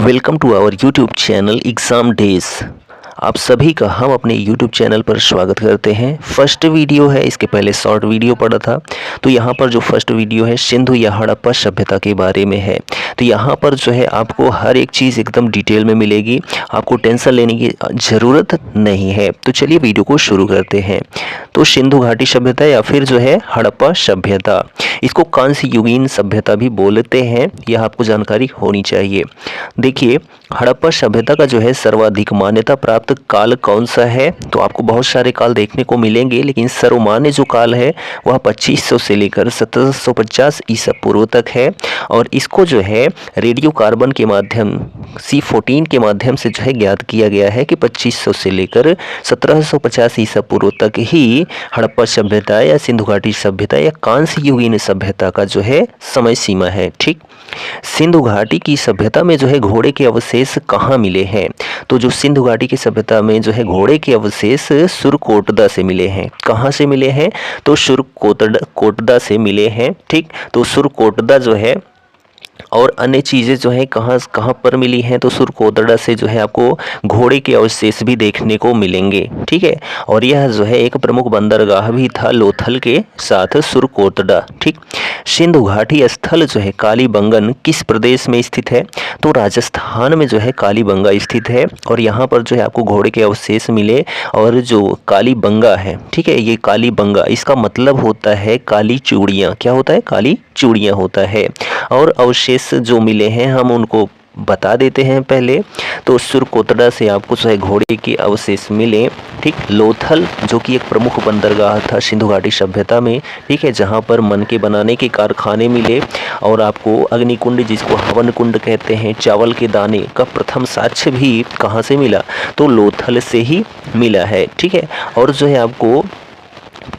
Welcome to our YouTube channel Exam Days. आप सभी का हम अपने यूट्यूब चैनल पर स्वागत करते हैं। फर्स्ट वीडियो है, इसके पहले शॉर्ट वीडियो पड़ा था। तो यहाँ पर जो फर्स्ट वीडियो है सिंधु या हड़प्पा सभ्यता के बारे में है। तो यहाँ पर जो है आपको हर एक चीज़ एकदम डिटेल में मिलेगी, आपको टेंशन लेने की ज़रूरत नहीं है। तो चलिए वीडियो को शुरू करते हैं। तो सिंधु घाटी सभ्यता या फिर जो है हड़प्पा सभ्यता, इसको कांस्य युगीन सभ्यता भी बोलते हैं, यह आपको जानकारी होनी चाहिए। देखिए, हड़प्पा सभ्यता का जो है सर्वाधिक मान्यता प्राप्त काल कौन सा है? तो आपको बहुत सारे काल देखने को मिलेंगे, लेकिन सर्वमान्य जो काल है वह 2500 से लेकर 1750 ईसा पूर्व तक है। और इसको जो है रेडियो कार्बन के माध्यम C14 के माध्यम से जो है ज्ञात किया गया है कि 2500 से लेकर 1750 ईसा पूर्व तक ही हड़प्पा सभ्यता या सिंधु घाटी सभ्यता या कांस्य युगीन सभ्यता का जो है समय सीमा है। ठीक, सिंधु घाटी की सभ्यता में जो है घोड़े के अवशेष कहाँ मिले हैं? तो जो सिंधु घाटी की सभ्यता में जो है घोड़े के अवशेष सुरकोटदा से मिले हैं। कहाँ से मिले हैं? तो सुरकोटदा से मिले हैं। ठीक, तो सुरकोटदा जो है और अन्य चीज़ें जो है कहाँ कहाँ पर मिली हैं? तो सुरकोटदा से जो है आपको घोड़े के अवशेष भी देखने को मिलेंगे। ठीक है, और यह जो है एक प्रमुख बंदरगाह भी था लोथल के साथ सुरकोटदा। ठीक, सिंधु घाटी स्थल जो है कालीबंगन किस प्रदेश में स्थित है? तो राजस्थान में जो है कालीबंगा स्थित है। और यहाँ पर जो है आपको घोड़े के अवशेष मिले। और जो कालीबंगा है, ठीक है, ये कालीबंगा इसका मतलब होता है काली चूड़ियाँ। क्या होता है? काली चूड़ियाँ होता है। और अवशेष जो मिले हैं हम उनको बता देते हैं पहले। तो सुरकोटदा से आपको जो है घोड़े के अवशेष मिले। ठीक, लोथल जो कि एक प्रमुख बंदरगाह था सिंधु घाटी सभ्यता में, ठीक है, जहां पर मनके बनाने के कारखाने मिले। और आपको अग्निकुंड जिसको हवन कुंड कहते हैं, चावल के दाने का प्रथम साक्ष्य भी कहाँ से मिला? तो लोथल से ही मिला है। ठीक है, और जो है आपको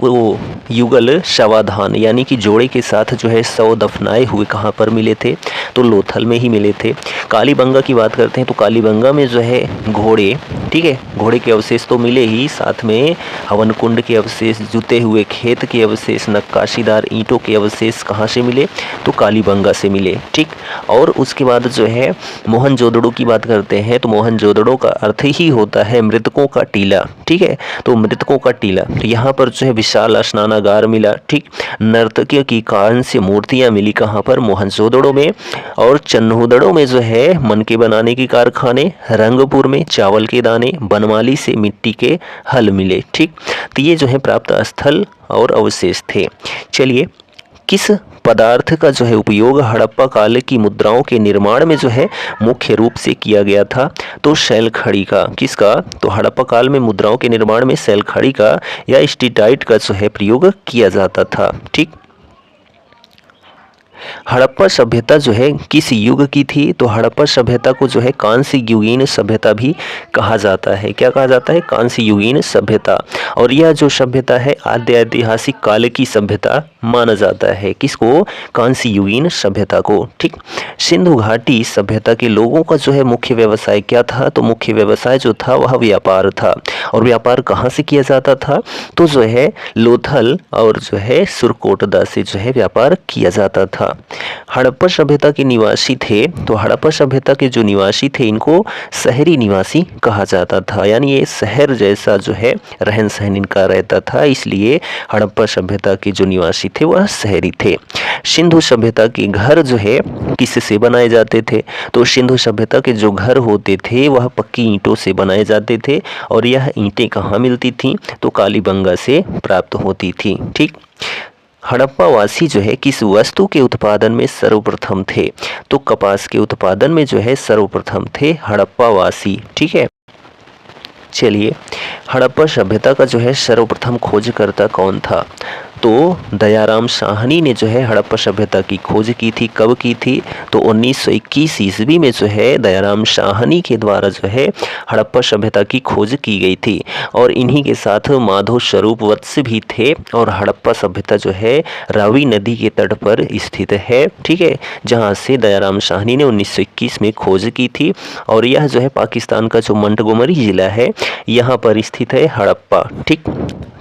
वो युगल शवाधान यानी कि जोड़े के साथ जो है 100 दफनाए हुए कहाँ पर मिले थे? तो लोथल में ही मिले थे। कालीबंगा की बात करते हैं तो कालीबंगा में जो है घोड़े, ठीक है, घोड़े के अवशेष तो मिले ही, साथ में हवन कुंड के अवशेष, जुते हुए खेत के अवशेष, नक्काशीदार ईंटों के अवशेष कहाँ से मिले? तो कालीबंगा से मिले। ठीक, और उसके बाद जो है मोहनजोदड़ो की बात करते हैं तो मोहनजोदड़ो का अर्थ ही होता है मृतकों का टीला। ठीक है, तो मृतकों का टीला, तो यहाँ पर जो है विशाल स्नानागार मिला। ठीक, नर्तकियों की कांस्य मूर्तियां मिली कहाँ पर? मोहनजोदड़ो में। और चन्होदड़ो में जो है मनके बनाने के कारखाने, रंगपुर में चावल के दाने, बनमाली से मिट्टी के हल मिले। ठीक, तो ये जो है प्राप्त स्थल और अवशेष थे। चलिए, किस पदार्थ का जो है उपयोग हड़प्पा काल की मुद्राओं के निर्माण में जो है मुख्य रूप से किया गया था? तो शैलखड़ी का। किसका? तो हड़प्पा काल में मुद्राओं के निर्माण में शैलखड़ी का या स्टीटाइट का जो है प्रयोग किया जाता था। ठीक, हड़प्पा सभ्यता जो है किस युग की थी? तो हड़प्पा सभ्यता को जो है कांस्य युगीन सभ्यता भी कहा जाता है। क्या कहा जाता है? कांस्य युगीन सभ्यता। और यह जो सभ्यता है आद्य ऐतिहासिक काल की सभ्यता माना जाता है। किसको? कांस्य युगीन सभ्यता को। ठीक, सिंधु घाटी सभ्यता के लोगों का जो है मुख्य व्यवसाय क्या था? तो मुख्य व्यवसाय जो था वह व्यापार था। और व्यापार कहाँ से किया जाता था? तो जो है लोथल और जो है सुरकोटदा से जो है व्यापार किया जाता था। हड़प्पा सभ्यता के निवासी थे तो हड़प्पा सभ्यता के जो निवासी थे इनको शहरी निवासी कहा जाता था, यानी ये शहर जैसा जो है रहन सहन इनका रहता था, इसलिए हड़प्पा सभ्यता के जो निवासी थे वह शहरी थे। सिंधु सभ्यता के घर जो है किससे बनाए जाते थे? तो सिंधु सभ्यता के जो घर होते थे वह पक्की ईंटों से बनाए जाते थे। और यह ईंटें कहाँ मिलती थीं? तो कालीबंगा से प्राप्त होती थी। ठीक, हड़प्पा वासी जो है किस वस्तु के उत्पादन में सर्वप्रथम थे? तो कपास के उत्पादन में जो है सर्वप्रथम थे हड़प्पा वासी। ठीक है, चलिए, हड़प्पा सभ्यता का जो है सर्वप्रथम खोजकर्ता कौन था? तो दयाराम साहनी ने जो है हड़प्पा सभ्यता की खोज की थी। कब की थी? तो 1921 ईस्वी में जो है दयाराम साहनी के द्वारा जो है हड़प्पा सभ्यता की खोज की गई थी। और इन्हीं के साथ माधव स्वरूप वत्स भी थे। और हड़प्पा सभ्यता जो है रावी नदी के तट पर स्थित है। ठीक है, जहाँ से दयाराम साहनी ने 1921 में खोज की थी। और यह जो है पाकिस्तान का जो मंटगोमरी जिला है यहाँ पर स्थित है हड़प्पा। ठीक,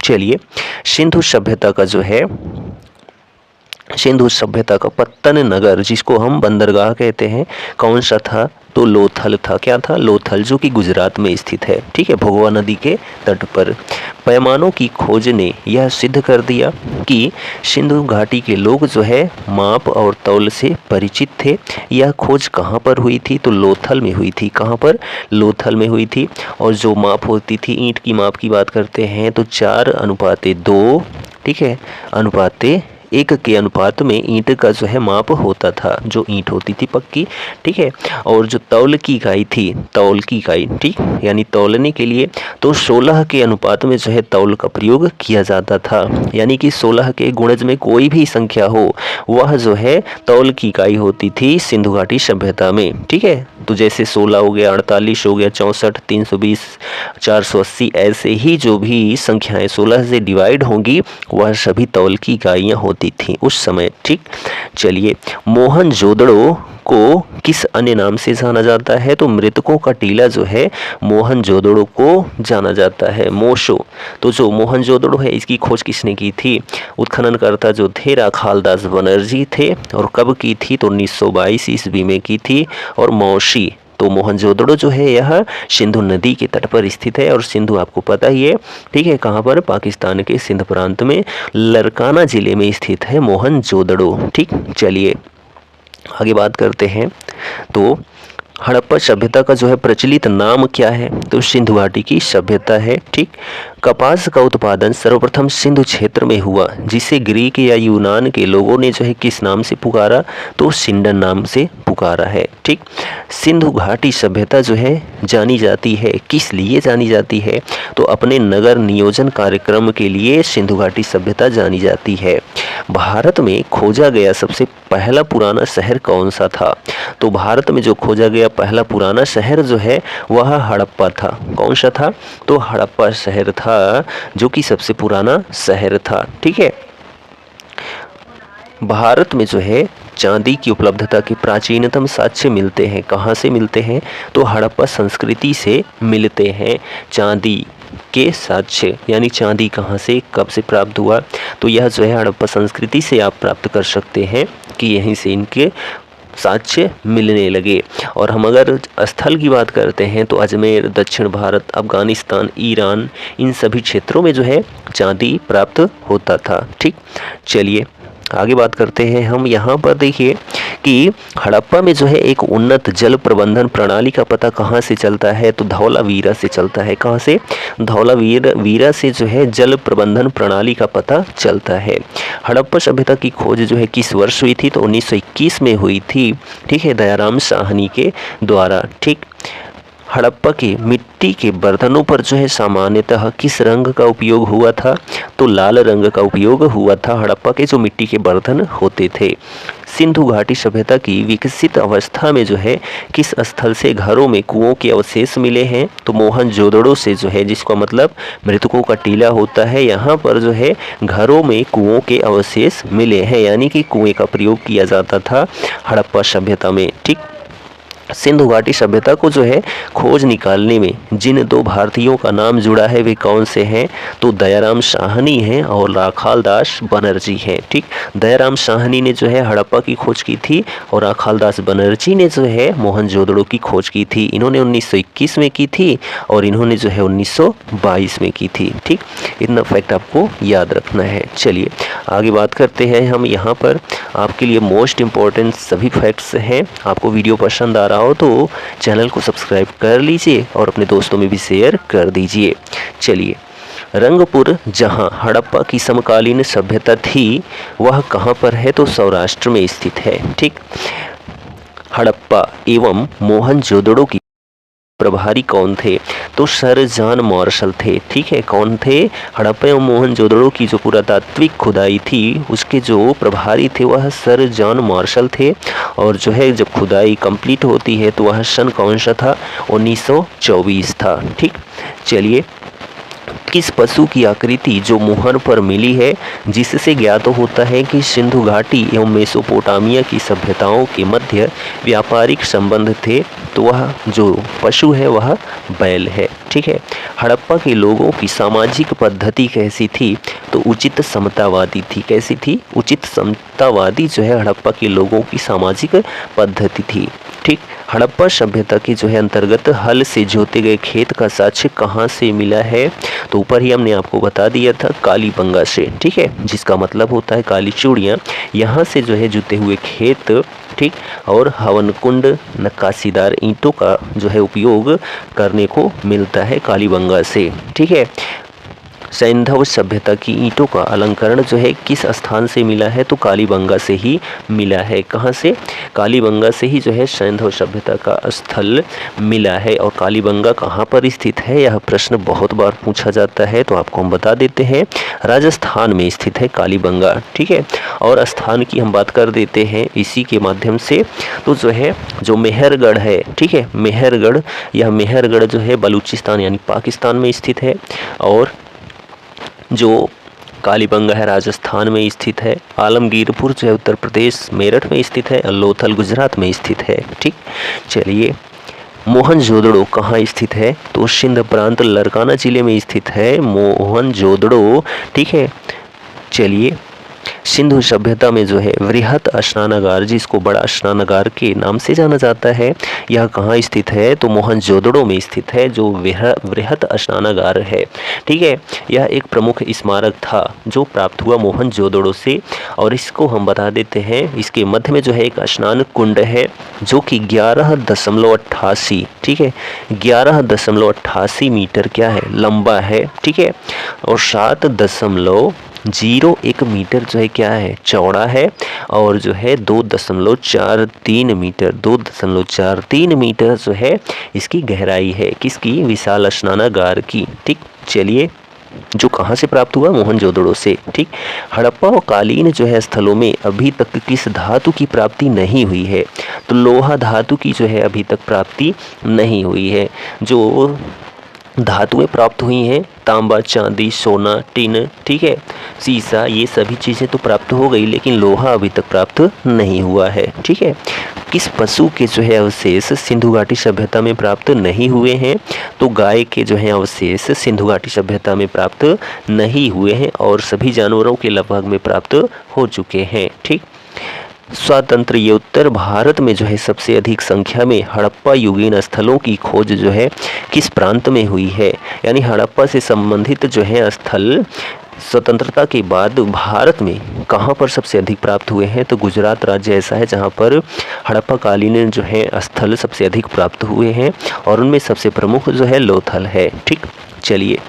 चलिए, सिंधु सभ्यता का जो है सिंधु सभ्यता का पत्तन नगर जिसको हम बंदरगाह कहते हैं कौन सा था? तो लोथल था। क्या था? लोथल, जो कि गुजरात में स्थित है। ठीक है, भगवा नदी के तट पर। पैमानों की खोज ने यह सिद्ध कर दिया कि सिंधु घाटी के लोग जो है माप और तौल से परिचित थे। यह खोज कहाँ पर हुई थी? तो लोथल में हुई थी। कहाँ पर? लोथल में हुई थी। और जो माप होती थी, ईंट की माप की बात करते हैं तो 4:2, ठीक है, अनुपाते 1 के अनुपात में ईंट का जो है माप होता था, जो ईंट होती थी पक्की। ठीक है, और जो तौल की इकाई थी, तौल की इकाई, ठीक, यानी तौलने के लिए तो 16 के अनुपात में जो है तौल का प्रयोग किया जाता था। यानी कि 16 के गुणज में कोई भी संख्या हो, वह जो है तौल की इकाई होती थी सिंधु घाटी सभ्यता में। ठीक है, तो जैसे 16 हो गया, 48 हो गया, 64, 320, 480, ऐसे ही जो भी संख्याएं 16 से डिवाइड होंगी वह सभी तौल की इकाइयाँ होती थी उस समय। ठीक, चलिए, मोहनजोदड़ो को किस अन्य नाम से जाना जाता है? तो मृतकों का टीला जो है मोहनजोदड़ो को जाना जाता है, मोशो। तो जो मोहनजोदड़ो है, इसकी खोज किसने की थी? उत्खननकर्ता जो थे राखालदास बनर्जी थे। और कब की थी? तो 1922 ईस्वी में की थी। और मौशी, तो मोहनजोदड़ो जो है यह सिंधु नदी के तट पर स्थित है। और सिंधु आपको पता ही है, ठीक है, कहाँ पर? पाकिस्तान के सिंध प्रांत में लरकाना जिले में स्थित है मोहनजोदड़ो। ठीक, चलिए आगे बात करते हैं। तो हड़प्पा सभ्यता का जो है प्रचलित नाम क्या है? तो सिंधु घाटी की सभ्यता है। ठीक, कपास का उत्पादन सर्वप्रथम सिंधु क्षेत्र में हुआ, जिसे ग्रीक या यूनान के लोगों ने जो है किस नाम से पुकारा? तो सिंडन नाम से पुकारा है। ठीक, सिंधु घाटी सभ्यता जो है जानी जाती है, किस लिए जानी जाती है? तो अपने नगर नियोजन कार्यक्रम के लिए सिंधु घाटी सभ्यता जानी जाती है। भारत में खोजा गया सबसे पहला पुराना शहर कौन सा था? तो भारत में जो खोजा गया पहला पुराना शहर जो है वह हड़प्पा था। कौन सा था? तो हड़प्पा शहर था, जो कि सबसे पुराना शहर था। ठीक है, भारत में जो है चांदी की उपलब्धता के प्राचीनतम साक्ष्य मिलते हैं। कहाँ से मिलते हैं? तो हड़प्पा संस्कृति से मिलते हैं चांदी के साक्ष्य। यानी चांदी कहाँ से, कब से प्राप्त हुआ? तो यह जो है हड़प्पा संस्कृति से आप प्राप्त कर सकते हैं कि यहीं से इनके साक्ष्य मिलने लगे। और हम अगर स्थल की बात करते हैं तो अजमेर, दक्षिण भारत, अफगानिस्तान, ईरान, इन सभी क्षेत्रों में जो है चांदी प्राप्त होता था। ठीक, चलिए आगे बात करते हैं हम। यहाँ पर देखिए कि हड़प्पा में जो है एक उन्नत जल प्रबंधन प्रणाली का पता कहाँ से चलता है? तो धौलावीरा से चलता है। कहाँ से? धौलावीरा से जो है जल प्रबंधन प्रणाली का पता चलता है। हड़प्पा सभ्यता की खोज जो है किस वर्ष हुई थी? तो 1921 में हुई थी। ठीक है, दयाराम साहनी के द्वारा। ठीक, हड़प्पा के मिट्टी के बर्तनों पर जो है सामान्यतः किस रंग का उपयोग हुआ था? तो लाल रंग का उपयोग हुआ था हड़प्पा के जो मिट्टी के बर्तन होते थे। सिंधु घाटी सभ्यता की विकसित अवस्था में जो है किस स्थल से घरों में कुओं के अवशेष मिले हैं? तो मोहनजोदड़ो से जो है, जिसका मतलब मृतकों का टीला होता है, यहाँ पर जो है घरों में कुओं के अवशेष मिले हैं। यानी कि कुएं का प्रयोग किया जाता था हड़प्पा सभ्यता में। ठीक, सिंधु घाटी सभ्यता को जो है खोज निकालने में जिन दो भारतीयों का नाम जुड़ा है वे कौन से हैं? तो दयाराम साहनी हैं और राखालदास बनर्जी हैं। ठीक, दयाराम साहनी ने जो है हड़प्पा की खोज की थी और राखालदास बनर्जी ने जो है मोहनजोदड़ो की खोज की थी। इन्होंने 1921 में की थी और इन्होंने जो है 1922 में की थी। ठीक, इतना फैक्ट आपको याद रखना है। चलिए आगे बात करते हैं हम। यहाँ पर आपके लिए मोस्ट इम्पॉर्टेंट सभी फैक्ट्स हैं। आपको वीडियो पसंद आ रहा हो तो चैनल को सब्सक्राइब कर लीजिए और अपने दोस्तों में भी शेयर कर दीजिए। चलिए, रंगपुर जहां हड़प्पा की समकालीन सभ्यता थी वह कहां पर है? तो सौराष्ट्र में स्थित है। ठीक, हड़प्पा एवं मोहनजोदड़ो की प्रभारी कौन थे? तो सर जॉन मार्शल थे। ठीक है, कौन थे? हड़प्पा एवं मोहनजोदड़ो की जो पुरातात्विक खुदाई थी उसके जो प्रभारी थे वह सर जॉन मार्शल थे। और जो है जब खुदाई कंप्लीट होती है तो वह सन कौन सा था? 1924 था। ठीक, चलिए, किस पशु की आकृति जो मुहर पर मिली है जिससे ज्ञात होता है कि सिंधु घाटी एवं मेसोपोटामिया की सभ्यताओं के मध्य व्यापारिक संबंध थे? तो वह जो पशु है वह बैल है। ठीक है, हड़प्पा के लोगों की सामाजिक पद्धति कैसी थी? तो उचित समतावादी थी। कैसी थी? उचित समतावादी जो है हड़प्पा के लोगों की सामाजिक पद्धति थी। ठीक। हड़प्पा सभ्यता के जो है अंतर्गत हल से जोते गए खेत का साक्ष्य कहाँ से मिला है? तो ऊपर ही हमने आपको बता दिया था, कालीबंगा से, ठीक है, जिसका मतलब होता है काली चूड़ियाँ। यहाँ से जो है जुते हुए खेत, ठीक, और हवन कुंड, नक्काशीदार ईंटों का जो है उपयोग करने को मिलता है कालीबंगा से, ठीक है। सैंधव सभ्यता की ईंटों का अलंकरण जो है किस स्थान से मिला है? तो कालीबंगा से ही मिला है। कहाँ से? कालीबंगा से ही जो है सैंधव सभ्यता का स्थल मिला है। और कालीबंगा कहाँ पर स्थित है? यह प्रश्न बहुत बार पूछा जाता है, तो आपको हम बता देते हैं, राजस्थान में स्थित है कालीबंगा, ठीक है। और स्थान की हम बात कर देते हैं इसी के माध्यम से, तो जो है जो मेहरगढ़ है, ठीक है, मेहरगढ़, यह मेहरगढ़ जो है बलूचिस्तान यानी पाकिस्तान में स्थित है। और जो कालीबंगा है राजस्थान में स्थित है। आलमगीरपुर जो है उत्तर प्रदेश मेरठ में स्थित है। लोथल गुजरात में स्थित है, ठीक। चलिए, मोहनजोदड़ो कहाँ स्थित है? तो सिंध प्रांत लरकाना जिले में स्थित है मोहनजोदड़ो, ठीक है। चलिए, सिंधु सभ्यता में जो है वृहत स्नानागार, जिसको बड़ा स्नानागार के नाम से जाना जाता है, यह कहाँ स्थित है? तो मोहनजोदड़ो में स्थित है, जो वृहत स्नानागार है, ठीक है। यह एक प्रमुख स्मारक था जो प्राप्त हुआ मोहनजोदड़ो से। और इसको हम बता देते हैं, इसके मध्य में जो है एक स्नान कुंड है जो कि 11.88, ठीक है, 11.88 मीटर क्या है? लंबा है, ठीक है। और 7.01 मीटर जो है क्या है? चौड़ा है। और जो है 2.43 मीटर, 2.43 मीटर जो है इसकी गहराई है। किसकी? विशाल स्नानागार की, ठीक। चलिए, जो कहाँ से प्राप्त हुआ? मोहनजोदड़ो से, ठीक। हड़प्पा और कालीन जो है स्थलों में अभी तक किस धातु की प्राप्ति नहीं हुई है? तो लोहा धातु की जो है अभी तक प्राप्ति नहीं हुई है। जो धातुएं प्राप्त हुई हैं, तांबा, चांदी, सोना, टिन, ठीक है, सीसा, ये सभी चीज़ें तो प्राप्त हो गई, लेकिन लोहा अभी तक प्राप्त नहीं हुआ है, ठीक है। किस पशु के जो है अवशेष सिंधु घाटी सभ्यता में प्राप्त नहीं हुए हैं? तो गाय के जो है अवशेष सिंधु घाटी सभ्यता में प्राप्त नहीं हुए हैं, और सभी जानवरों के लगभग में प्राप्त हो चुके हैं, ठीक। स्वातंत्र ये उत्तर भारत में जो है सबसे अधिक संख्या में हड़प्पा युगीन स्थलों की खोज जो है किस प्रांत में हुई है? यानी हड़प्पा से संबंधित जो है स्थल स्वतंत्रता के बाद भारत में कहाँ पर सबसे अधिक प्राप्त हुए हैं? तो गुजरात राज्य ऐसा है जहाँ पर हड़प्पा कालीन जो है स्थल सबसे अधिक प्राप्त हुए हैं, और उनमें सबसे प्रमुख जो है लोथल है, ठीक। चलिए,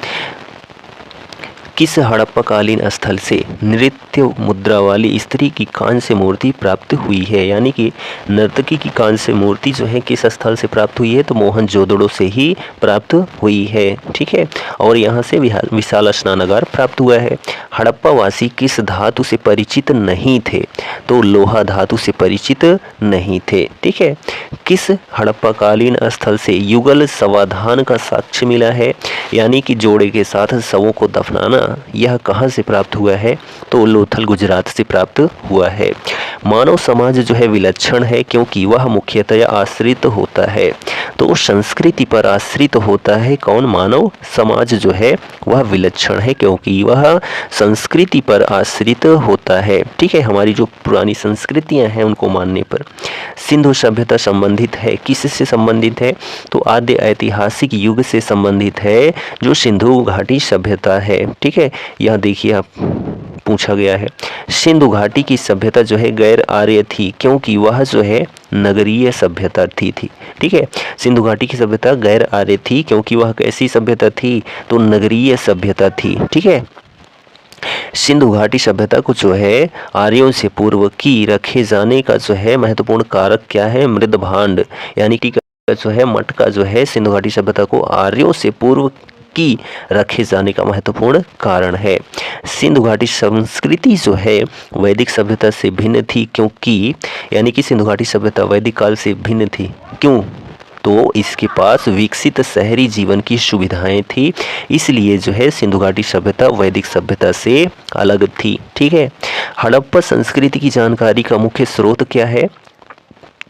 किस हड़प्पाकालीन स्थल से नृत्य मुद्रा वाली स्त्री की कांस्य मूर्ति प्राप्त हुई है? यानी कि नर्तकी की कांस्य मूर्ति जो है किस स्थल से प्राप्त हुई है? तो मोहनजोदड़ो से ही प्राप्त हुई है, ठीक है। और यहाँ से विशाल स्नानागार प्राप्त हुआ है। हड़प्पावासी किस धातु से परिचित नहीं थे? तो लोहा धातु से परिचित नहीं थे, ठीक है। किस हड़प्पाकालीन स्थल से युगल समाधान का साक्ष्य मिला है? यानी कि जोड़े के साथ शवों को दफनाना, यह कहाँ से प्राप्त हुआ है? तो लोथल गुजरात से प्राप्त हुआ है। मानव समाज जो है विलक्षण है क्योंकि वह मुख्यतया आश्रित होता है। तो संस्कृति पर आश्रित होता है कौन? मानव समाज जो है वह विलक्षण है क्योंकि वह संस्कृति पर आश्रित होता है, ठीक है। हमारी जो पुरानी संस्कृतियां हैं उनको मानने पर। सिंधु सभ्यता संबंधित है, किससे संबंधित है? तो आद्य ऐतिहासिक युग से संबंधित है जो सिंधु घाटी सभ्यता है, ठीक है। यह देखिए आप पूछा गया है। सिंधु घाटी की सभ्यता जो है गैर आर्य थी क्योंकि वह जो है नगरीय सभ्यता थी, ठीक है। सिंधु घाटी की सभ्यता गैर आर्य थी क्योंकि वह कैसी सभ्यता थी? तो नगरीय सभ्यता थी, ठीक है। सिंधु घाटी सभ्यता को जो है आर्यों से पूर्व की रखे जाने का जो है महत्वपूर्ण कारक क्या है? मृद भांड, यानी कि जो है मटका जो है सिंधु घाटी सभ्यता को आर्यों से पूर्व की रखे जाने का महत्वपूर्ण कारण है। सिंधु घाटी संस्कृति जो है वैदिक सभ्यता से भिन्न थी क्योंकि, यानी कि सिंधु घाटी सभ्यता वैदिक काल से भिन्न थी, क्यों? तो इसके पास विकसित शहरी जीवन की सुविधाएं थी, इसलिए जो है सिंधु घाटी सभ्यता वैदिक सभ्यता से अलग थी, ठीक है। हड़प्पा संस्कृति की जानकारी का मुख्य स्रोत क्या है?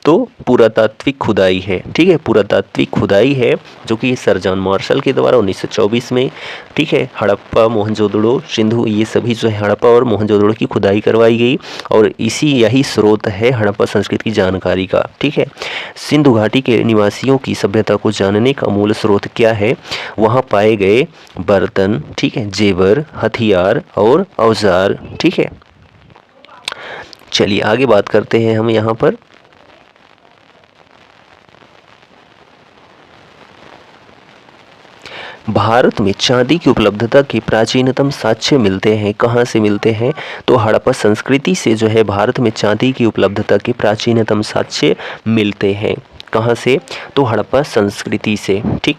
तो पुरातात्विक खुदाई है, ठीक है, पुरातात्विक खुदाई है जो कि सर जॉन मार्शल के द्वारा 1924 में, ठीक है, हड़प्पा, मोहनजोदड़ो, सिंधु, ये सभी जो है हड़प्पा और मोहनजोदड़ो की खुदाई करवाई गई और यही स्रोत है हड़प्पा संस्कृति की जानकारी का, ठीक है। सिंधु घाटी के निवासियों की सभ्यता को जानने का मूल स्रोत क्या है? वहाँ पाए गए बर्तन, ठीक है, जेवर, हथियार और औजार, ठीक है। चलिए आगे बात करते हैं हम यहाँ पर। भारत में चांदी की उपलब्धता के प्राचीनतम साक्ष्य मिलते हैं, कहाँ से मिलते हैं? तो हड़प्पा संस्कृति से जो है भारत में चांदी की उपलब्धता के प्राचीनतम साक्ष्य मिलते हैं। कहाँ से? तो हड़प्पा संस्कृति से, ठीक।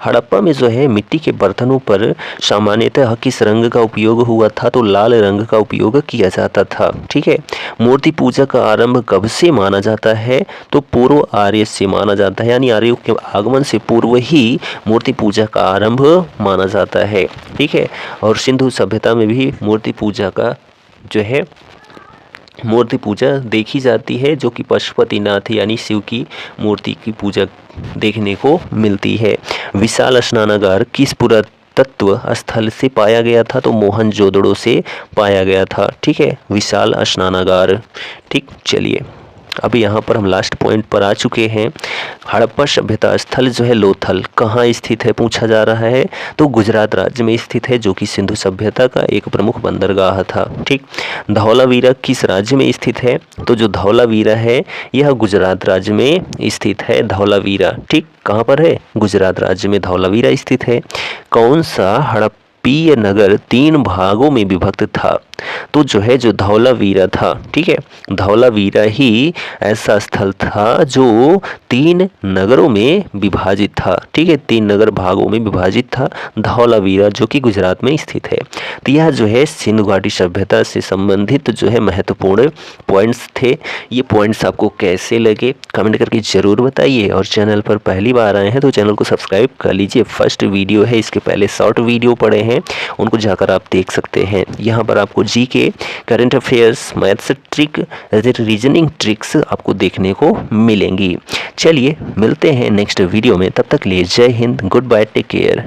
हड़प्पा में जो है मिट्टी के बर्तनों पर सामान्यतः किस रंग का उपयोग हुआ था? तो लाल रंग का उपयोग किया जाता था, ठीक है। मूर्ति पूजा का आरंभ कब से माना जाता है? तो पूर्व आर्य से माना जाता है, यानी आर्यों के आगमन से पूर्व ही मूर्ति पूजा का आरंभ माना जाता है, ठीक है। और सिंधु सभ्यता में भी मूर्ति पूजा का जो है मूर्ति पूजा देखी जाती है, जो कि पशुपतिनाथ यानी शिव की मूर्ति की पूजा देखने को मिलती है। विशाल स्नानागार किस पुरातत्व स्थल से पाया गया था? तो मोहनजोदड़ो से पाया गया था, ठीक है, विशाल स्नानागार, ठीक। चलिए अभी यहाँ पर हम लास्ट पॉइंट पर आ चुके हैं। हड़प्पा सभ्यता स्थल जो है लोथल कहाँ स्थित है पूछा जा रहा है? तो गुजरात राज्य में स्थित है, जो कि सिंधु सभ्यता का एक प्रमुख बंदरगाह था, ठीक। धौलावीरा किस राज्य में स्थित है? तो जो धौलावीरा है यह गुजरात राज्य में स्थित है, धौलावीरा, ठीक। कहाँ पर है? गुजरात राज्य में धौलावीरा स्थित है। कौन सा हड़प्पीय नगर 3 भागों में विभक्त था? तो जो है जो धौलावीरा था, ठीक है, धौलावीरा ही ऐसा स्थल था जो 3 नगरों में विभाजित था, ठीक है, 3 नगर भागों में विभाजित था धौलावीरा, जो कि गुजरात में स्थित है। तो यह जो है सिंधु घाटी सभ्यता से संबंधित जो है महत्वपूर्ण पॉइंट्स थे। ये पॉइंट्स आपको कैसे लगे कमेंट करके ज़रूर बताइए, और चैनल पर पहली बार आए हैं तो चैनल को सब्सक्राइब कर लीजिए। फर्स्ट वीडियो है, इसके पहले शॉर्ट वीडियो पड़े हैं, उनको जाकर आप देख सकते हैं। यहाँ पर आपको GK, current affairs, maths trick, reasoning tricks आपको देखने को मिलेंगी। चलिए मिलते हैं नेक्स्ट वीडियो में, तब तक लिए जय हिंद, गुड बाय, टेक केयर।